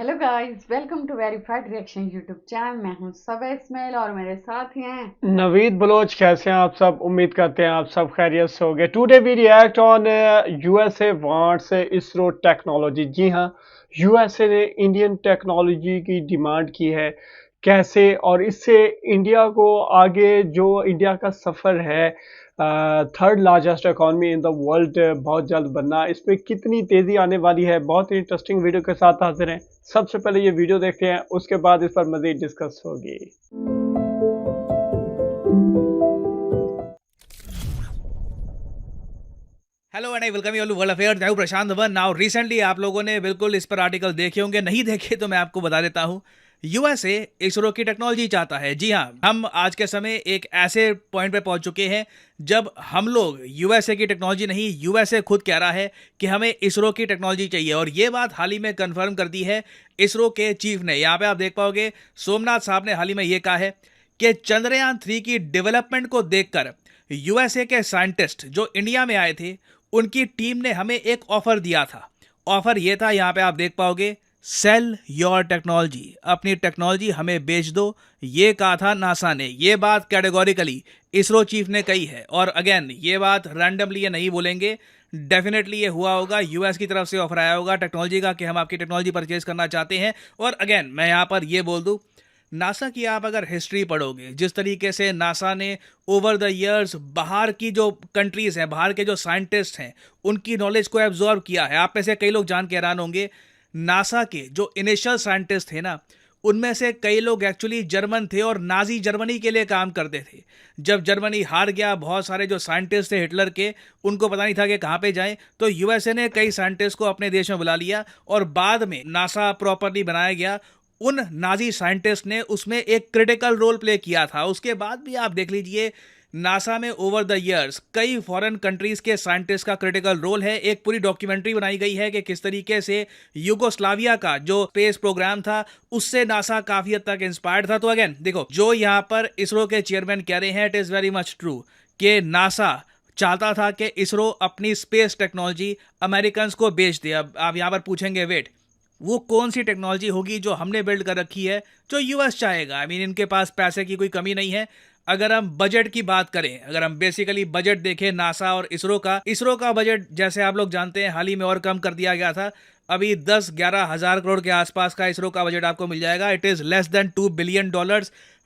Hello guys, welcome to verified reaction YouTube channel. मैं हूं सबा इस्माइल और मेरे साथ ही हैं नवीद बलोच। कैसे हैं आप सब? उम्मीद करते हैं आप सब खैरियत से होंगे। Today we react on USA wants ISRO technology. जी हाँ, यूएसए ने इंडियन टेक्नोलॉजी की डिमांड की है। कैसे? और इससे इंडिया को आगे जो इंडिया का सफ़र है third largest economy in the world बहुत जल्द बनना, इस पर कितनी तेज़ी आने वाली है। बहुत ही इंटरेस्टिंग वीडियो के साथ हाजिर हैं। सबसे पहले ये वीडियो देखते हैं, उसके बाद इस पर मज़ीद डिस्कस होगी। Hello and I welcome you all to world affairs. मैं हूं प्रशांत धवन। नाउ रिसेंटली आप लोगों ने बिल्कुल इस पर आर्टिकल देखे होंगे, नहीं देखे तो मैं आपको बता देता हूं। यूएसए इसरो की टेक्नोलॉजी चाहता है। जी हां, हम आज के समय एक ऐसे पॉइंट पे पहुंच चुके हैं जब हम लोग यूएसए की टेक्नोलॉजी नहीं, यूएसए खुद कह रहा है कि हमें इसरो की टेक्नोलॉजी चाहिए। और ये बात हाल ही में कंफर्म कर दी है इसरो के चीफ ने। यहाँ पे आप देख पाओगे सोमनाथ साहब ने हाल ही में ये कहा है कि चंद्रयान 3 की डेवलपमेंट को देखकर यूएसए के साइंटिस्ट जो इंडिया में आए थे, उनकी टीम ने हमें एक ऑफर दिया था। ऑफर ये था, यहां पे आप देख पाओगे, सेल योर टेक्नोलॉजी, अपनी टेक्नोलॉजी हमें बेच दो। ये कहा था नासा ने। ये बात कैटेगोरिकली इसरो चीफ ने कही है। और अगेन ये बात रैंडमली ये नहीं बोलेंगे, डेफिनेटली ये हुआ होगा। यूएस की तरफ से ऑफर आया होगा टेक्नोलॉजी का कि हम आपकी टेक्नोलॉजी परचेज करना चाहते हैं। और अगेन मैं यहां पर ये बोल दूं, नासा की आप अगर हिस्ट्री पढ़ोगे, जिस तरीके से नासा ने ओवर द इयर्स बाहर की जो कंट्रीज हैं, बाहर के जो साइंटिस्ट हैं, उनकी नॉलेज को एब्जॉर्व किया है। आप में से कई लोग जान के हैरान होंगे, नासा के जो इनिशियल साइंटिस्ट थे ना, उनमें से कई लोग एक्चुअली जर्मन थे और नाजी जर्मनी के लिए काम करते थे। जब जर्मनी हार गया, बहुत सारे जो साइंटिस्ट थे हिटलर के, उनको पता नहीं था कि कहाँ पे जाएं, तो यूएसए ने कई साइंटिस्ट को अपने देश में बुला लिया और बाद में नासा प्रॉपरली बनाया गया। उन नाजी साइंटिस्ट ने उसमें एक क्रिटिकल रोल प्ले किया था। उसके बाद भी आप देख लीजिए, नासा में ओवर द इयर्स कई फॉरेन कंट्रीज के साइंटिस्ट का क्रिटिकल रोल है। एक पूरी डॉक्यूमेंट्री बनाई गई है कि किस तरीके से युगोस्लाविया का जो स्पेस प्रोग्राम था, उससे नासा काफी हद तक इंस्पायर्ड था। तो अगेन देखो, जो यहाँ पर इसरो के चेयरमैन कह रहे हैं, it is very much true कि नासा चाहता था कि इसरो अपनी स्पेस टेक्नोलॉजी अमेरिकन को बेच दे। अब आप यहाँ पर पूछेंगे, वेट, वो कौन सी टेक्नोलॉजी होगी जो हमने बिल्ड कर रखी है जो यूएस चाहेगा? आई मीन, इनके पास पैसे की कोई कमी नहीं है। अगर हम बजट की बात करें, अगर हम बेसिकली बजट देखें नासा और इसरो का बजट जैसे आप लोग जानते हैं हाल ही में और कम कर दिया गया था। अभी 10-11 हजार करोड़ के आसपास का इसरो का बजट आपको मिल जाएगा। It is less than $2 billion.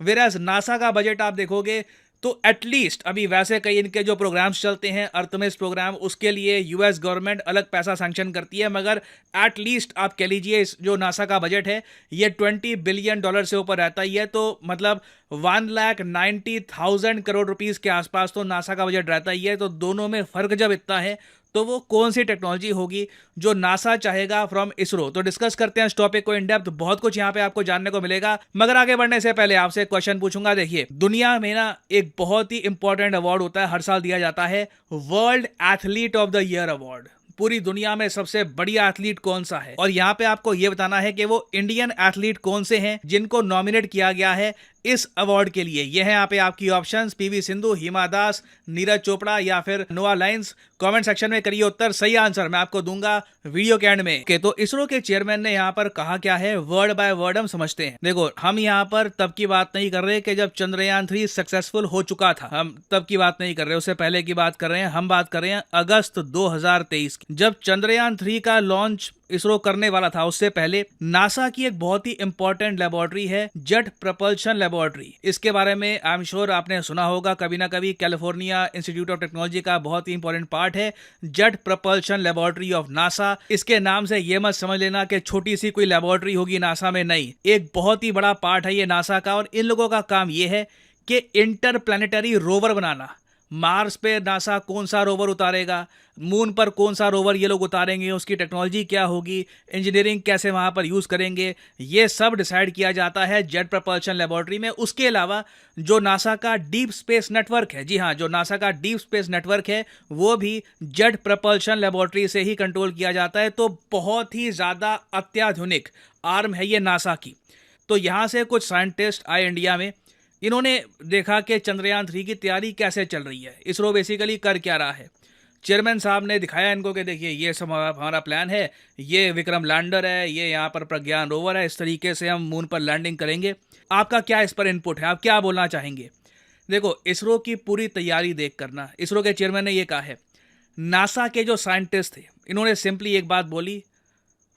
वेराज NASA का बजट आप देखोगे तो एटलीस्ट अभी वैसे कई इनके जो प्रोग्राम्स चलते हैं, अर्थमिस प्रोग्राम, उसके लिए यूएस गवर्नमेंट अलग पैसा सैंक्शन करती है, मगर एटलीस्ट आप कह लीजिए इस जो नासा का बजट है ये $20 बिलियन से ऊपर रहता ही है। तो मतलब 1,90,000 करोड़ रुपीस के आसपास तो नासा का बजट रहता ही है। तो दोनों में फर्क जब इतना है, तो वो कौन सी टेक्नोलॉजी होगी जो नासा चाहेगा फ्रॉम इसरो? तो डिस्कस करते हैं इस टॉपिक को इन डेप्थ। बहुत कुछ यहाँ पे आपको जानने को मिलेगा, मगर आगे बढ़ने से पहले आपसे एक क्वेश्चन पूछूंगा। देखिए, दुनिया में ना एक बहुत ही इंपॉर्टेंट अवार्ड होता है, हर साल दिया जाता है, world athlete of the year award. पूरी दुनिया में सबसे बढ़िया एथलीट कौन सा है? और यहाँ पे आपको यह बताना है कि वो इंडियन एथलीट कौन से हैं जिनको नॉमिनेट किया गया है इस अवार्ड के लिए। ये है यहाँ पे आपकी ऑप्शंस, पीवी सिंधु, हिमा दास, नीरज चोपड़ा या फिर नोआ लाइंस। कमेंट सेक्शन में करिए उत्तर, सही आंसर मैं आपको दूंगा वीडियो के एंड में। तो इसरो के चेयरमैन ने यहाँ पर कहा क्या है, वर्ड बाय वर्ड हम समझते हैं। देखो, हम यहाँ पर तब की बात नहीं कर रहे कि जब चंद्रयान 3 सक्सेसफुल हो चुका था, हम तब की बात नहीं कर रहे, उससे पहले की बात कर रहे हैं। हम बात कर रहे हैं अगस्त 2023 की, जब चंद्रयान 3 का लॉन्च इसरो करने वाला था। उससे पहले नासा की एक बहुत ही इंपॉर्टेंट लेबोरेटरी है, जेट प्रपल्शन लेबोरेटरी। इसके बारे में आई एम श्योर आपने सुना होगा कभी ना कभी। कैलिफोर्निया इंस्टीट्यूट ऑफ टेक्नोलॉजी का बहुत ही इंपॉर्टेंट पार्ट है jet propulsion laboratory of NASA. इसके नाम से यह मत समझ लेना कि छोटी सी कोई लेबोरेटरी होगी नासा में, नहीं, एक बहुत ही बड़ा पार्ट है ये नासा का। और इन लोगों का काम यह है कि इंटरप्लैनेटरी रोवर बनाना। मार्स पे नासा कौन सा रोवर उतारेगा, मून पर कौन सा रोवर ये लोग उतारेंगे, उसकी टेक्नोलॉजी क्या होगी, इंजीनियरिंग कैसे वहां पर यूज करेंगे, ये सब डिसाइड किया जाता है जेट प्रपल्शन लेबोरेटरी में। उसके अलावा जो नासा का डीप स्पेस नेटवर्क है, जी हाँ, जो नासा का डीप स्पेस नेटवर्क है, वो भी जेट प्रपल्शन लेबोरेटरी से ही कंट्रोल किया जाता है। तो बहुत ही ज्यादा अत्याधुनिक आर्म है ये नासा की। तो यहां से कुछ साइंटिस्ट आए इंडिया में, इन्होंने देखा कि चंद्रयान 3 की तैयारी कैसे चल रही है, इसरो बेसिकली कर क्या रहा है। चेयरमैन साहब ने दिखाया इनको कि देखिए ये सब हमारा प्लान है, ये विक्रम लैंडर है, ये यहाँ पर प्रज्ञान रोवर है, इस तरीके से हम मून पर लैंडिंग करेंगे। आपका क्या इस पर इनपुट है, आप क्या बोलना चाहेंगे? देखो, इसरो की पूरी तैयारी देख करना, इसरो के चेयरमैन ने ये कहा है, नासा के जो साइंटिस्ट थे इन्होंने सिंपली एक बात बोली,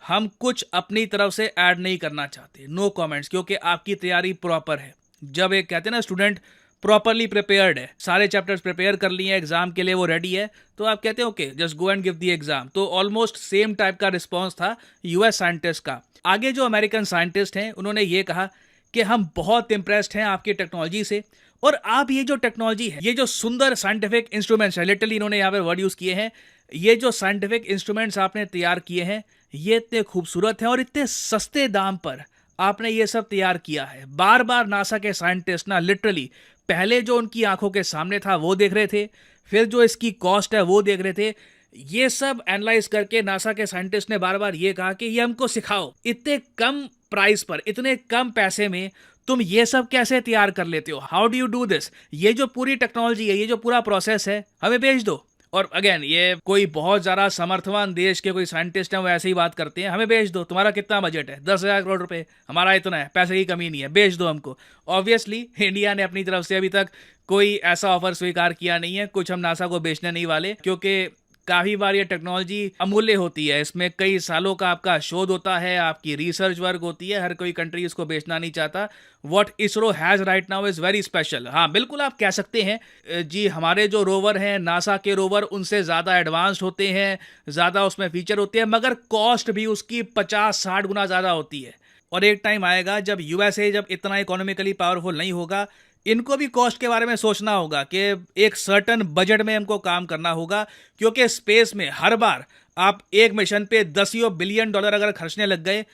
हम कुछ अपनी तरफ से ऐड नहीं करना चाहते, नो कमेंट्स, क्योंकि आपकी तैयारी प्रॉपर है। जब एक कहते हैं ना स्टूडेंट प्रॉपरली प्रिपेयर्ड है, सारे चैप्टर्स प्रिपेयर कर लिए हैं, एग्जाम के लिए वो रेडी है, तो आप कहते हैं okay just go and give the exam. तो ऑलमोस्ट सेम टाइप का रिस्पॉन्स था यूएस साइंटिस्ट का। आगे जो अमेरिकन साइंटिस्ट हैं उन्होंने ये कहा कि हम बहुत इंप्रेस्ड हैं आपकी टेक्नोलॉजी से, और आप ये जो टेक्नोलॉजी है, ये जो सुंदर साइंटिफिक इंस्ट्रूमेंट्स है, लिटरली इन्होंने यहाँ पे वर्ड यूज किए हैं, ये जो साइंटिफिक इंस्ट्रूमेंट्स आपने तैयार किए हैं ये इतने खूबसूरत हैं और इतने सस्ते दाम पर आपने ये सब तैयार किया है। बार बार नासा के साइंटिस्ट ना लिटरली पहले जो उनकी आंखों के सामने था वो देख रहे थे, फिर जो इसकी कॉस्ट है वो देख रहे थे। ये सब एनालाइज करके नासा के साइंटिस्ट ने बार बार ये कहा कि ये हमको सिखाओ, इतने कम प्राइस पर, इतने कम पैसे में तुम ये सब कैसे तैयार कर लेते हो, how do you do this, ये जो पूरी टेक्नोलॉजी है, ये जो पूरा प्रोसेस है, हमें भेज दो। और अगेन ये कोई बहुत ज़्यादा समर्थवान देश के कोई साइंटिस्ट हैं वो ऐसे ही बात करते हैं, हमें भेज दो, तुम्हारा कितना बजट है, 10,000 करोड़ रुपए, हमारा इतना है, पैसे की कमी नहीं है, भेज दो हमको। ऑब्वियसली इंडिया ने अपनी तरफ से अभी तक कोई ऐसा ऑफर स्वीकार किया नहीं है, कुछ हम नासा को बेचने नहीं वाले, क्योंकि काफ़ी बार ये टेक्नोलॉजी अमूल्य होती है, इसमें कई सालों का आपका शोध होता है, आपकी रिसर्च वर्क होती है, हर कोई कंट्री इसको बेचना नहीं चाहता। What ISRO has right now is very special. हाँ बिल्कुल आप कह सकते हैं जी, हमारे जो रोवर हैं नासा के रोवर उनसे ज़्यादा एडवांस्ड होते हैं, ज़्यादा उसमें फीचर होते हैं, मगर कॉस्ट भी उसकी 50-60 गुना ज़्यादा होती है। और एक टाइम आएगा जब यूएसए जब इतना इकोनॉमिकली पावरफुल नहीं होगा, इनको भी कॉस्ट के बारे में सोचना होगा कि एक सर्टन बजट में हमको काम करना होगा, क्योंकि स्पेस में हर बार आप एक मिशन पे $10 बिलियन अगर खर्चने लग गए,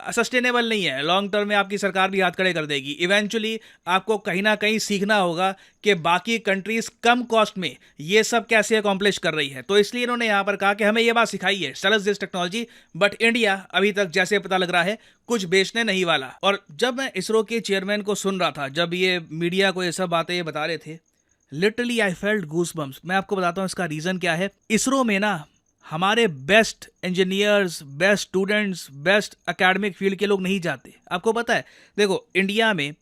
सस्टेनेबल नहीं है। लॉन्ग टर्म में आपकी सरकार भी हाथ खड़े कर देगी। इवेंचुअली आपको कहीं ना कहीं सीखना होगा कि बाकी कंट्रीज कम कॉस्ट में ये सब कैसे अकॉम्प्लिश कर रही है। तो इसलिए इन्होंने यहाँ पर कहा कि हमें ये बात सिखाई है, sell us this technology, but India अभी तक जैसे पता लग रहा है कुछ बेचने नहीं वाला। और जब मैं इसरो के चेयरमैन को सुन रहा था, जब ये मीडिया को ये सब बातें ये बता रहे थे, लिटरली आई फेल्ट गूज़बम्प्स। मैं आपको बताता हूँ इसका रीज़न क्या है। इसरो में ना हमारे best engineers, best students, best academic field के लोग नहीं जाते। आपको पता है, देखो इंडिया में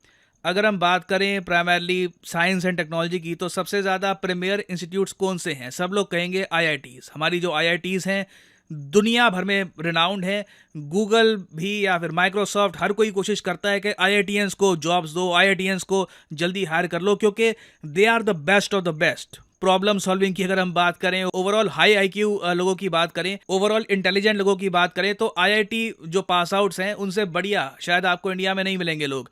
अगर हम बात करें प्राइमरली साइंस एंड टेक्नोलॉजी की, तो सबसे ज़्यादा प्रीमियर इंस्टीट्यूट्स कौन से हैं? सब लोग कहेंगे आईआईटीज़। हमारी जो आईआईटीज़ हैं दुनिया भर में रिनाउंड है। गूगल भी या फिर माइक्रोसॉफ्ट, हर कोई कोशिश करता है कि आईआईटीएंस को जॉब्स दो, आईआईटीएंस को जल्दी हायर कर लो, क्योंकि they are the best of the best. Problem solving की अगर हम बात करें, ओवरऑल हाई आईक्यू लोगों की बात करें, ओवरऑल इंटेलिजेंट लोगों की बात करें, तो आईआईटी जो पास आउट्स हैं उनसे बढ़िया शायद आपको इंडिया में नहीं मिलेंगे लोग।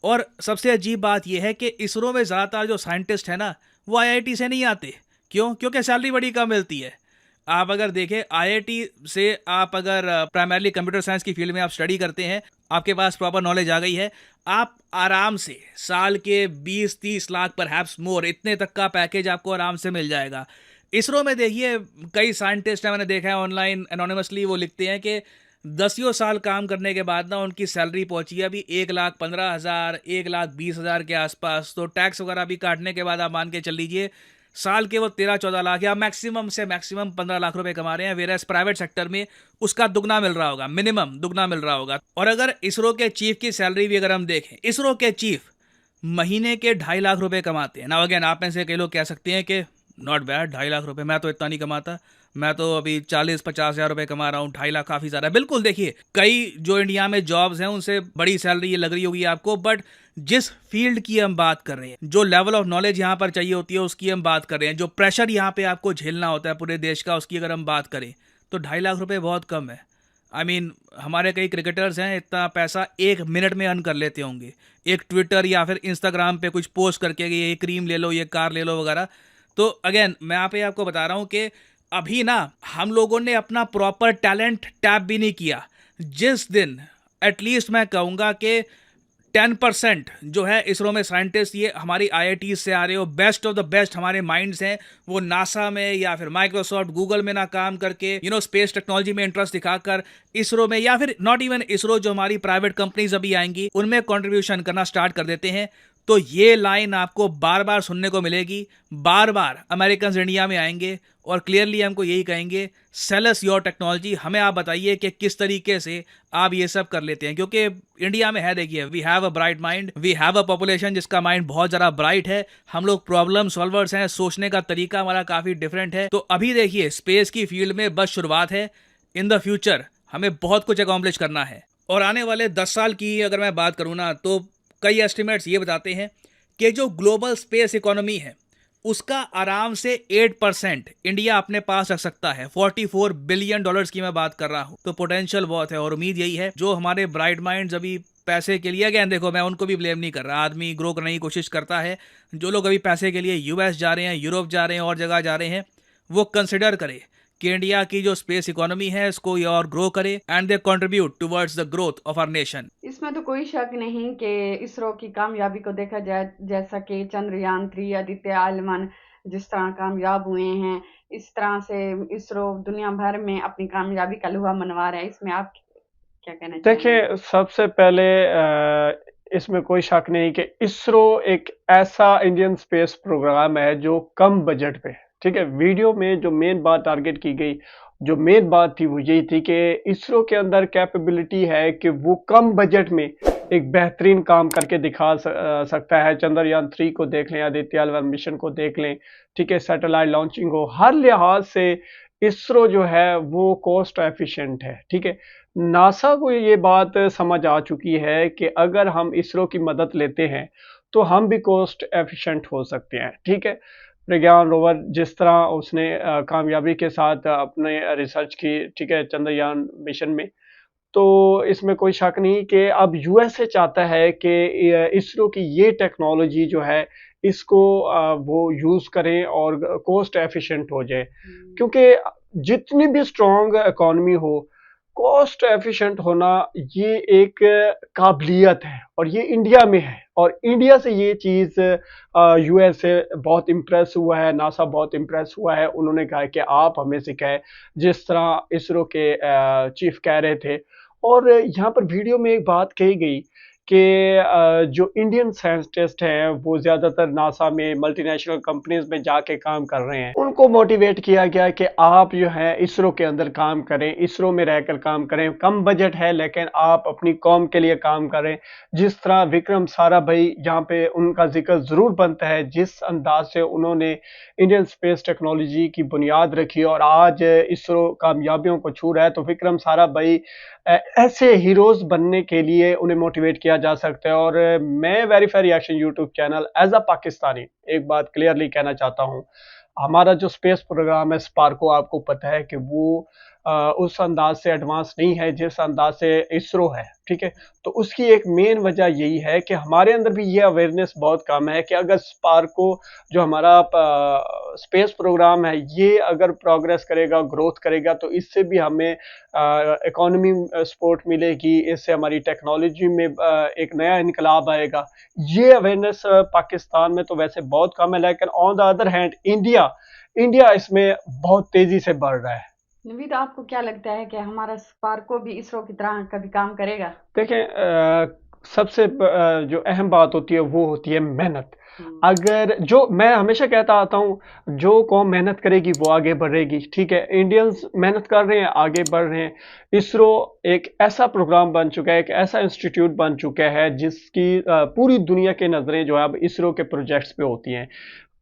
और सबसे अजीब बात यह है कि इसरो में ज़्यादातर जो साइंटिस्ट है ना वो आईआईटी से नहीं आते। क्यों? क्योंकि सैलरी बड़ी कम मिलती है। आप अगर देखें आईआईटी से, आप अगर प्राइमरली कंप्यूटर साइंस की फील्ड में आप स्टडी करते हैं, आपके पास प्रॉपर नॉलेज आ गई है, आप आराम से साल के 20-30 लाख परहैप्स मोर, इतने तक का पैकेज आपको आराम से मिल जाएगा। इसरो में देखिए कई साइंटिस्ट हैं, मैंने देखा है ऑनलाइन एनोनिमसली, वो लिखते हैं कि 10 साल काम करने के बाद ना उनकी सैलरी पहुंची है अभी 1,15,000, 1,20,000 के आसपास। तो टैक्स वगैरह भी काटने के बाद आप मान के चल लीजिए साल के वो 13-14 लाख या मैक्सिमम से मैक्सिमम 15 लाख रुपए कमा रहे हैं। वेरएस प्राइवेट सेक्टर में उसका दुगना मिल रहा होगा, मिनिमम दुगना मिल रहा होगा। और अगर इसरो के चीफ की सैलरी भी अगर हम देखें, इसरो के चीफ महीने के 2.5 लाख रुपए कमाते हैं ना। अगेन आप में से कई लोग कह सकते हैं कि नॉट बैड, 2.5 लाख रुपए, मैं तो इतना नहीं कमाता, मैं तो अभी 40-50 हज़ार रुपए कमा रहा हूँ, 2.5 लाख काफ़ी ज़्यादा। बिल्कुल, देखिए कई जो इंडिया में जॉब्स हैं उनसे बड़ी सैलरी ये लग रही होगी आपको, बट जिस फील्ड की हम बात कर रहे हैं, जो लेवल ऑफ नॉलेज यहाँ पर चाहिए होती है उसकी हम बात कर रहे हैं, जो प्रेशर यहाँ पे आपको झेलना होता है पूरे देश का, उसकी अगर हम बात करें तो 2.5 लाख रुपए बहुत कम है। आई मीन हमारे कई क्रिकेटर्स हैं इतना पैसा 1 मिनट में अर्न कर लेते होंगे, एक ट्विटर या फिर इंस्टाग्राम पे कुछ पोस्ट करके कि ये क्रीम ले लो, ये कार ले लो वगैरह। तो अगेन मैं यहाँ पे आपको बता रहा हूँ कि अभी ना हम लोगों ने अपना प्रॉपर टैलेंट टैप भी नहीं किया। जिस दिन एटलीस्ट मैं कहूँगा कि 10% जो है इसरो में साइंटिस्ट ये हमारी आईआईटी से आ रहे हो, बेस्ट ऑफ द बेस्ट हमारे माइंड्स हैं, वो नासा में या फिर माइक्रोसॉफ्ट, गूगल में ना काम करके स्पेस टेक्नोलॉजी में इंटरेस्ट दिखाकर इसरो में, या फिर नॉट इवन इसरो, जो हमारी प्राइवेट कंपनीज अभी आएंगी उनमें कंट्रीब्यूशन करना स्टार्ट कर देते हैं, तो ये लाइन आपको बार बार सुनने को मिलेगी। बार बार अमेरिकन इंडिया में आएंगे और क्लियरली हमको यही कहेंगे, सेल अस योर टेक्नोलॉजी, हमें आप बताइए कि किस तरीके से आप ये सब कर लेते हैं। क्योंकि इंडिया में है, देखिए, we have a bright mind, we have a population जिसका माइंड बहुत ज़्यादा ब्राइट है, हम लोग प्रॉब्लम सॉल्वर्स हैं, सोचने का तरीका हमारा काफ़ी डिफरेंट है। तो अभी देखिए स्पेस की फील्ड में बस शुरुआत है, इन द फ्यूचर हमें बहुत कुछ अकॉम्प्लिश करना है। और आने वाले 10 साल की अगर मैं बात करूँ ना, तो कई एस्टिमेट्स ये बताते हैं कि जो ग्लोबल स्पेस इकोनॉमी है उसका आराम से 8% इंडिया अपने पास रख सकता है। $44 बिलियन की मैं बात कर रहा हूँ। तो पोटेंशियल बहुत है और उम्मीद यही है जो हमारे ब्राइट माइंड्स अभी पैसे के लिए, अगेन देखो मैं उनको भी ब्लेम नहीं कर रहा, आदमी ग्रो करने की कोशिश करता है, जो लोग अभी पैसे के लिए यूएस जा रहे हैं, यूरोप जा रहे हैं और जगह जा रहे हैं, वो कंसिडर करे कि इंडिया की जो स्पेस इकोनॉमी है इसको ये और ग्रो करे and they contribute towards the growth of our nation. इसमें तो कोई शक नहीं कि इसरो की कामयाबी को देखा जाए, जैसा कि चंद्रयान 3, आदित्य आलमन जिस तरह कामयाब हुए हैं, इस तरह से इसरो दुनिया भर में अपनी कामयाबी का लुहा मनवा रहा है। इसमें आप क्या कहना चाहेंगे? देखिए, सबसे पहले इसमें कोई शक नहीं कि इसरो एक ऐसा इंडियन स्पेस प्रोग्राम है जो कम बजट पे है। ठीक है, वीडियो में जो मेन बात टारगेट की गई, जो मेन बात थी वो यही थी कि इसरो के अंदर कैपेबिलिटी है कि वो कम बजट में एक बेहतरीन काम करके दिखा सकता है। चंद्रयान 3 को देख लें, आदित्य एल 1 मिशन को देख लें, ठीक है, सैटेलाइट लॉन्चिंग हो, हर लिहाज से इसरो जो है वो कॉस्ट एफिशिएंट है। ठीक है, नासा को ये बात समझ आ चुकी है कि अगर हम इसरो की मदद लेते हैं तो हम भी कॉस्ट एफिशिएंट हो सकते हैं। ठीक है, प्रज्ञान रोवर जिस तरह उसने कामयाबी के साथ अपने रिसर्च की, ठीक है, चंद्रयान मिशन में, तो इसमें कोई शक नहीं कि अब यूएसए चाहता है कि इसरो की ये टेक्नोलॉजी जो है इसको वो यूज़ करें और कॉस्ट एफिशिएंट हो जाए। क्योंकि जितनी भी स्ट्रॉन्ग इकॉनमी हो, कॉस्ट एफिशिएंट होना ये एक काबिलियत है और ये इंडिया में है, और इंडिया से ये चीज़ यूएसए बहुत इम्प्रेस हुआ है, नासा बहुत इम्प्रेस हुआ है। उन्होंने कहा कि आप हमें सिखाएं, जिस तरह इसरो के चीफ कह रहे थे। और यहाँ पर वीडियो में एक बात कही गई कि जो इंडियन साइंटिस्ट हैं वो ज़्यादातर नासा में, मल्टीनेशनल कंपनीज में जाके काम कर रहे हैं। उनको मोटिवेट किया गया कि आप जो है इसरो के अंदर काम करें, इसरो में रहकर काम करें, कम बजट है लेकिन आप अपनी कौम के लिए काम करें। जिस तरह विक्रम साराभाई, यहाँ पे उनका जिक्र ज़रूर बनता है, जिस अंदाज से उन्होंने इंडियन स्पेस टेक्नोलॉजी की बुनियाद रखी और आज इसरो कामयाबियों को छू रहा है, तो विक्रम साराभाई ऐसे हीरोज बनने के लिए उन्हें मोटिवेट किया जा सकता है। और मैं verify reaction YouTube channel as a Pakistani एक बात क्लियरली कहना चाहता हूँ, हमारा जो स्पेस प्रोग्राम है स्पार्को, आपको पता है कि वो उस अंदाज से एडवांस नहीं है जिस अंदाज से इसरो है। ठीक है, तो उसकी एक मेन वजह यही है कि हमारे अंदर भी ये अवेयरनेस बहुत कम है कि अगर स्पार्को जो हमारा स्पेस प्रोग्राम है ये अगर प्रोग्रेस करेगा, ग्रोथ करेगा, तो इससे भी हमें इकोनॉमी सपोर्ट मिलेगी, इससे हमारी टेक्नोलॉजी में एक नया इनकलाब आएगा। ये अवेयरनेस पाकिस्तान में तो वैसे बहुत कम है, लेकिन on the other hand India इसमें बहुत तेजी से बढ़ रहा है। नवीद, आपको क्या लगता है कि हमारा स्पार्को भी इसरो की तरह कभी काम करेगा? देखें, सबसे जो अहम बात होती है वो होती है मेहनत। अगर जो मैं हमेशा कहता आता हूँ, जो कौम मेहनत करेगी वो आगे बढ़ेगी। ठीक है, इंडियंस मेहनत कर रहे हैं, आगे बढ़ रहे हैं। इसरो एक ऐसा प्रोग्राम बन चुका है, एक ऐसा इंस्टीट्यूट बन चुका है जिसकी पूरी दुनिया की नज़रें जो है अब इसरो के प्रोजेक्ट्स पे होती हैं।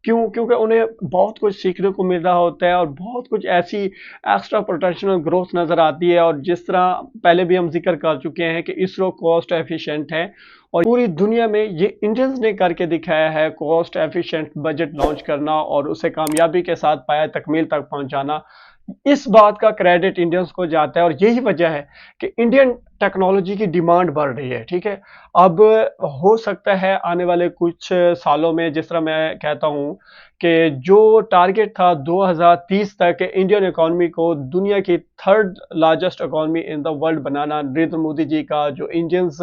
क्योंकि उन्हें बहुत कुछ सीखने को मिल रहा होता है और बहुत कुछ ऐसी एक्स्ट्रा पोटेंशियल ग्रोथ नज़र आती है। और जिस तरह पहले भी हम जिक्र कर चुके हैं कि इसरो कॉस्ट एफिशिएंट है और पूरी दुनिया में ये इंडियंस ने करके दिखाया है, कॉस्ट एफिशिएंट बजट लॉन्च करना और उसे कामयाबी के साथ पाया तकमील तक पहुंचाना। इस बात का क्रेडिट इंडियंस को जाता है और यही वजह है कि इंडियन टेक्नोलॉजी की डिमांड बढ़ रही है। ठीक है, अब हो सकता है आने वाले कुछ सालों में, जिस तरह मैं कहता हूँ कि जो टारगेट था 2030 तक इंडियन इकोनॉमी को दुनिया की 3rd largest economy in the world बनाना, नरेंद्र मोदी जी का जो इंडियंस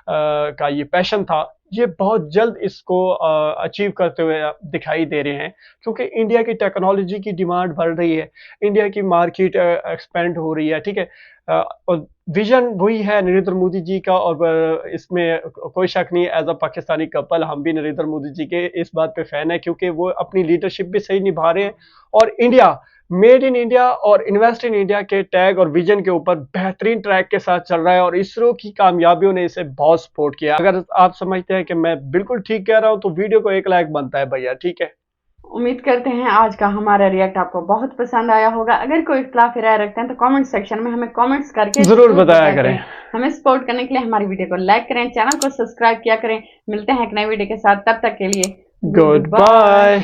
का ये पैशन था, ये बहुत जल्द इसको अचीव करते हुए दिखाई दे रहे हैं। क्योंकि इंडिया की टेक्नोलॉजी की डिमांड बढ़ रही है, इंडिया की मार्केट एक्सपेंड हो रही है। ठीक है, और विजन वही है नरेंद्र मोदी जी का, और इसमें कोई शक नहीं, एज अ पाकिस्तानी कपल हम भी नरेंद्र मोदी जी के इस बात पे फैन है, क्योंकि वो अपनी लीडरशिप भी सही निभा रहे हैं और इंडिया, मेड इन इंडिया और इन्वेस्ट इन इंडिया के टैग और विजन के ऊपर बेहतरीन ट्रैक के साथ चल रहा है, और इसरो की कामयाबियों ने इसे बहुत सपोर्ट किया। अगर आप समझते हैं कि मैं बिल्कुल ठीक कह रहा हूं तो वीडियो को 1 लाइक बनता है भैया, ठीक है। उम्मीद करते हैं आज का हमारा रिएक्ट आपको बहुत पसंद आया होगा। अगर कोई इख्तिलाफी राय रखते हैं तो कमेंट सेक्शन में हमें कमेंट्स करके जरूर बताया करें। हमें सपोर्ट करने के लिए हमारी वीडियो को लाइक करें, चैनल को सब्सक्राइब किया करें। मिलते हैं एक नई वीडियो के साथ, तब तक के लिए गुड बाय।